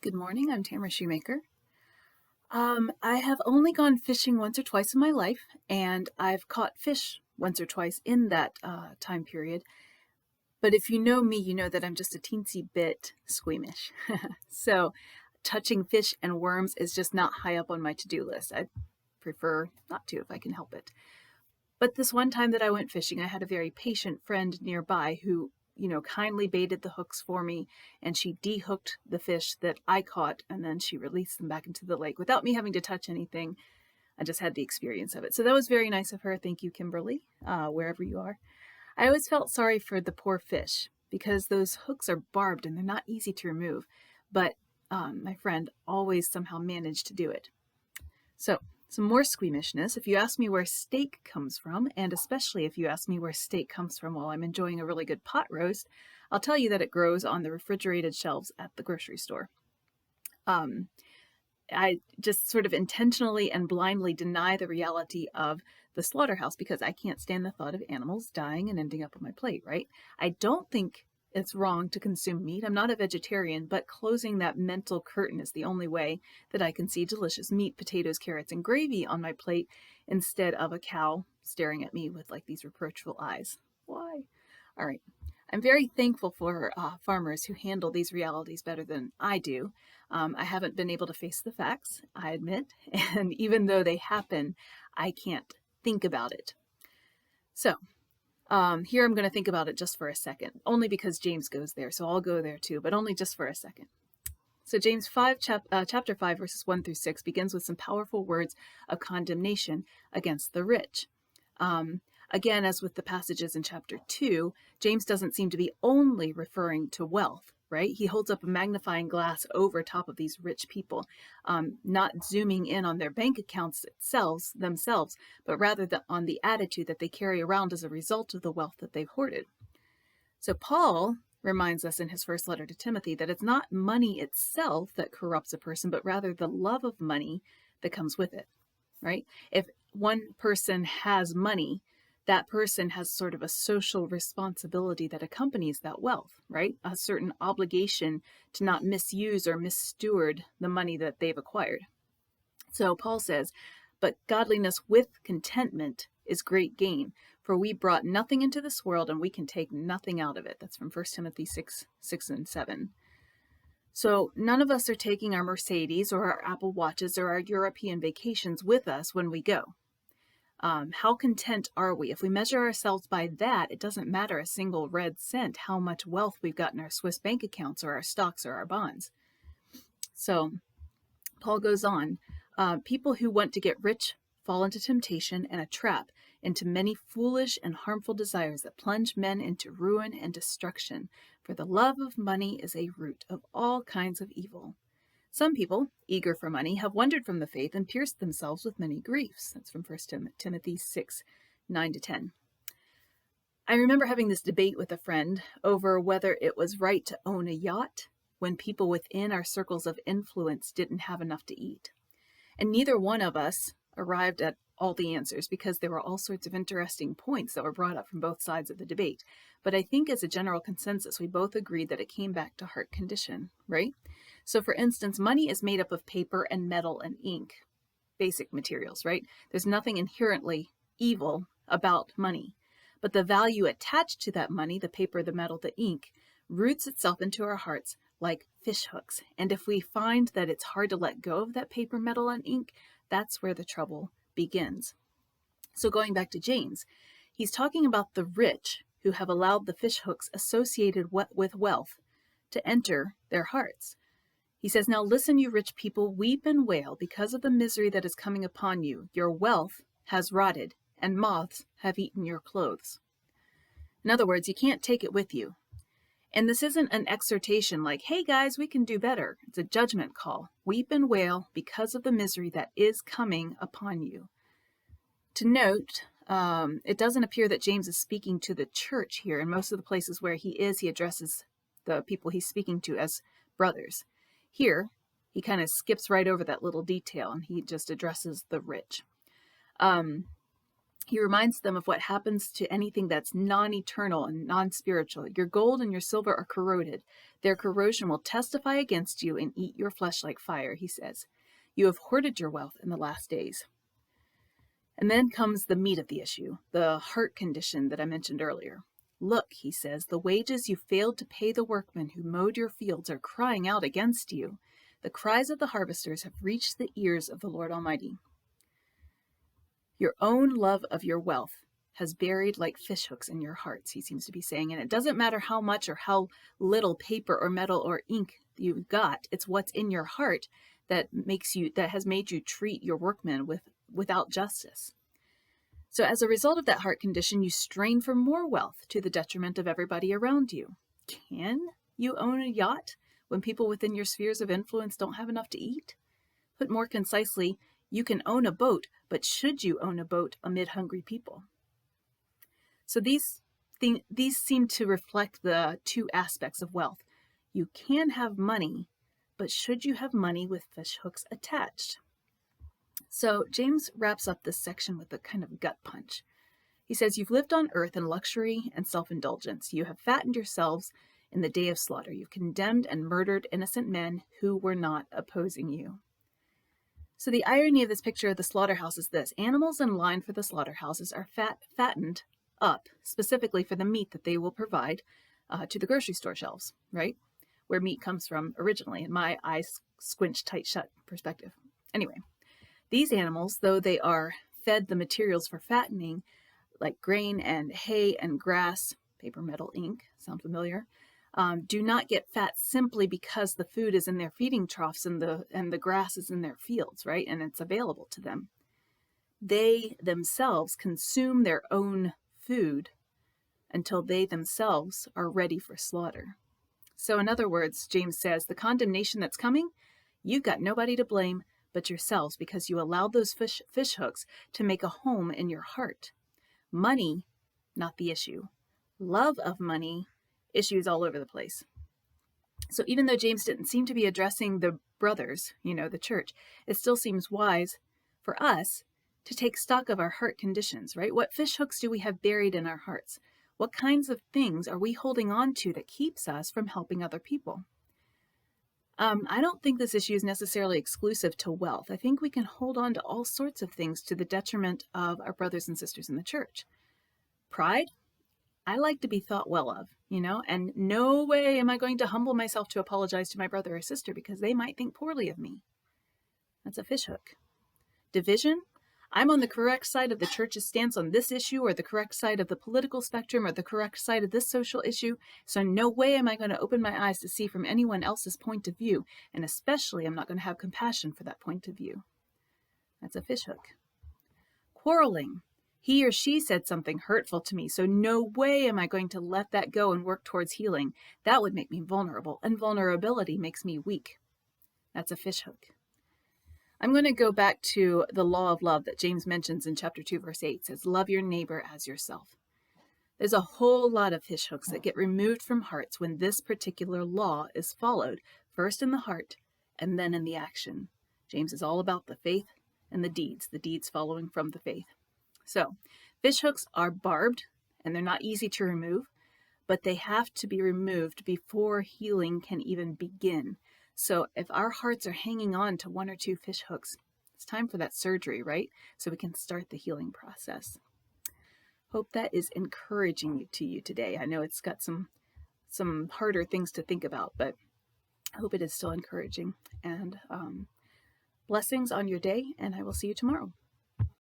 Good morning, I'm Tamara Shoemaker. I have only gone fishing once or twice in my life, and I've caught fish once or twice in that time period. But if you know me, you know that I'm just a teensy bit squeamish. So touching fish and worms is just not high up on my to-do list. I prefer not to if I can help it. But this one time that I went fishing, I had a very patient friend nearby who kindly baited the hooks for me, and she dehooked the fish that I caught, and then she released them back into the lake without me having to touch anything. I just had the experience of it. So that was very nice of her. Thank you, Kimberly, wherever you are. I always felt sorry for the poor fish because those hooks are barbed and they're not easy to remove. But my friend always somehow managed to do it. So some more squeamishness. If you ask me where steak comes from, and especially if you ask me where steak comes from while I'm enjoying a really good pot roast, I'll tell you that it grows on the refrigerated shelves at the grocery store. I just sort of intentionally and blindly deny the reality of the slaughterhouse because I can't stand the thought of animals dying and ending up on my plate, right? I don't think it's wrong to consume meat. I'm not a vegetarian, but closing that mental curtain is the only way that I can see delicious meat, potatoes, carrots, and gravy on my plate instead of a cow staring at me with like these reproachful eyes. Why? All right. I'm very thankful for farmers who handle these realities better than I do. I haven't been able to face the facts, I admit, and even though they happen, I can't think about it. So here I'm going to think about it just for a second, only because James goes there, so I'll go there too, but only just for a second. So James 5, chapter 5, verses 1 through 6 begins with some powerful words of condemnation against the rich. Again, as with the passages in chapter 2, James doesn't seem to be only referring to wealth, right? He holds up a magnifying glass over top of these rich people, not zooming in on their bank accounts themselves, but rather on the attitude that they carry around as a result of the wealth that they've hoarded. So Paul reminds us in his first letter to Timothy that it's not money itself that corrupts a person, but rather the love of money that comes with it, right? If one person has money, that person has sort of a social responsibility that accompanies that wealth, right? A certain obligation to not misuse or missteward the money that they've acquired. So Paul says, but godliness with contentment is great gain, for we brought nothing into this world and we can take nothing out of it. That's from 1 Timothy 6 and 7. So none of us are taking our Mercedes or our Apple Watches or our European vacations with us when we go. How content are we? If we measure ourselves by that, it doesn't matter a single red cent how much wealth we've got in our Swiss bank accounts or our stocks or our bonds. So Paul goes on, people who want to get rich fall into temptation and a trap, into many foolish and harmful desires that plunge men into ruin and destruction. For the love of money is a root of all kinds of evil. Some people, eager for money, have wandered from the faith and pierced themselves with many griefs. That's from 1 Timothy 6, 9 to 10. I remember having this debate with a friend over whether it was right to own a yacht when people within our circles of influence didn't have enough to eat. And neither one of us arrived at all the answers because there were all sorts of interesting points that were brought up from both sides of the debate. But I think as a general consensus, we both agreed that it came back to heart condition, right? So for instance, money is made up of paper and metal and ink, basic materials, right? There's nothing inherently evil about money, but the value attached to that money, the paper, the metal, the ink, roots itself into our hearts like fishhooks. And if we find that it's hard to let go of that paper, metal, and ink, that's where the trouble begins. So going back to James, he's talking about the rich who have allowed the fishhooks associated with wealth to enter their hearts. He says, now listen, you rich people, weep and wail because of the misery that is coming upon you. Your wealth has rotted, and moths have eaten your clothes. In other words, you can't take it with you. And this isn't an exhortation like, hey guys, we can do better. It's a judgment call. Weep and wail because of the misery that is coming upon you. To note, it doesn't appear that James is speaking to the church here. In most of the places where he is, he addresses the people he's speaking to as brothers. Here, he kind of skips right over that little detail and he just addresses the rich. He reminds them of what happens to anything that's non-eternal and non-spiritual. Your gold and your silver are corroded. Their corrosion will testify against you and eat your flesh like fire, he says. You have hoarded your wealth in the last days. And then comes the meat of the issue, the heart condition that I mentioned earlier. Look, he says, the wages you failed to pay the workmen who mowed your fields are crying out against you. The cries of the harvesters have reached the ears of the Lord Almighty. Your own love of your wealth has buried like fishhooks in your hearts, he seems to be saying. And it doesn't matter how much or how little paper or metal or ink you've got. It's what's in your heart that has made you treat your workmen without justice. So as a result of that heart condition, you strain for more wealth to the detriment of everybody around you. Can you own a yacht when people within your spheres of influence don't have enough to eat? Put more concisely, you can own a boat, but should you own a boat amid hungry people? So these seem to reflect the two aspects of wealth. You can have money, but should you have money with fishhooks attached? So James wraps up this section with a kind of gut punch. He says, you've lived on earth in luxury and self-indulgence. You have fattened yourselves in the day of slaughter. You've condemned and murdered innocent men who were not opposing you. So the irony of this picture of the slaughterhouse is this. Animals in line for the slaughterhouses are fattened up specifically for the meat that they will provide to the grocery store shelves, right? Where meat comes from originally, in my eyes squinched tight shut perspective. Anyway, these animals, though they are fed the materials for fattening, like grain and hay and grass, paper, metal, ink, sound familiar? Do not get fat simply because the food is in their feeding troughs and the grass is in their fields, right? And it's available to them. They themselves consume their own food until they themselves are ready for slaughter. So in other words, James says, the condemnation that's coming, you've got nobody to blame but yourselves because you allowed those fish hooks to make a home in your heart. Money, not the issue. Love of money, issues all over the place. So even though James didn't seem to be addressing the brothers, the church, it still seems wise for us to take stock of our heart conditions, right? What fish hooks do we have buried in our hearts? What kinds of things are we holding on to that keeps us from helping other people? I don't think this issue is necessarily exclusive to wealth. I think we can hold on to all sorts of things to the detriment of our brothers and sisters in the church. Pride, I like to be thought well of, and no way am I going to humble myself to apologize to my brother or sister because they might think poorly of me. That's a fishhook. Division, I'm on the correct side of the church's stance on this issue or the correct side of the political spectrum or the correct side of this social issue, so no way am I going to open my eyes to see from anyone else's point of view, and especially I'm not going to have compassion for that point of view. That's a fishhook. Quarreling. He or she said something hurtful to me, so no way am I going to let that go and work towards healing. That would make me vulnerable, and vulnerability makes me weak. That's a fishhook. I'm going to go back to the law of love that James mentions in chapter 2, verse 8. It says, love your neighbor as yourself. There's a whole lot of fishhooks that get removed from hearts when this particular law is followed, first in the heart and then in the action. James is all about the faith and the deeds following from the faith. So, fishhooks are barbed, and they're not easy to remove, but they have to be removed before healing can even begin. So if our hearts are hanging on to one or two fishhooks, it's time for that surgery, right? So we can start the healing process. Hope that is encouraging to you today. I know it's got some harder things to think about, but I hope it is still encouraging. And blessings on your day, and I will see you tomorrow.